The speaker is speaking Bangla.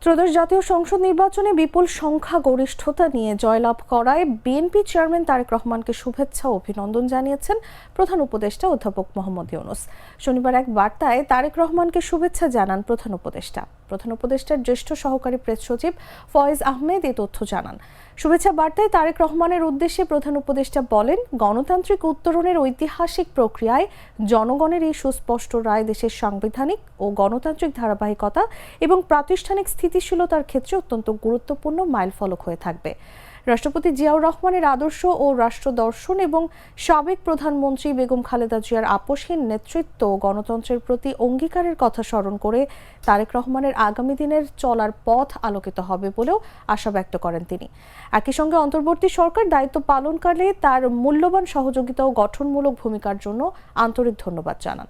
ত্রয়োদশ জাতীয় সংসদ নির্বাচনে বিপুল সংখ্যাগরিষ্ঠতা নিয়ে জয়লাভ করায় বিএনপি চেয়ারম্যান তারেক রহমানকে শুভেচ্ছা ও অভিনন্দন জানিয়েছেন প্রধান উপদেষ্টা অধ্যাপক মোহাম্মদ ইউনূস। শনিবার এক বার্তায় তারেক রহমানকে শুভেচ্ছা জানান প্রধান উপদেষ্টা। প্রধান উপদেষ্টার জ্যেষ্ঠ সহকারী প্রেস সচিব ফয়েজ আহমেদ এই তথ্য জানান। শুভেচ্ছা বার্তায় তারেক রহমানের উদ্দেশ্যে প্রধান উপদেষ্টা বলেন, গণতান্ত্রিক উত্তরণের ঐতিহাসিক প্রক্রিয়ায় জনগণের এই সুস্পষ্ট রায় দেশের সাংবিধানিক ও গণতান্ত্রিক ধারাবাহিকতা এবং প্রাতিষ্ঠানিক স্থিতিশীলতার ক্ষেত্রে অত্যন্ত গুরুত্বপূর্ণ মাইলফলক হয়ে থাকবে। রাষ্ট্রপতি জিয়াউর রহমানের আদর্শ ও রাষ্ট্র দর্শন এবং সাবেক প্রধানমন্ত্রী বেগম খালেদা জিয়ার আপসহীন নেতৃত্ব ও গণতন্ত্রের প্রতি অঙ্গীকারের কথা স্মরণ করে তারেক রহমানের আগামী দিনের চলার পথ আলোকিত হবে বলেও আশা ব্যক্ত করেন তিনি। একই সঙ্গে অন্তর্বর্তী সরকার দায়িত্ব পালনকালে তার মূল্যবান সহযোগিতা ও গঠনমূলক ভূমিকার জন্য আন্তরিক ধন্যবাদ জানান।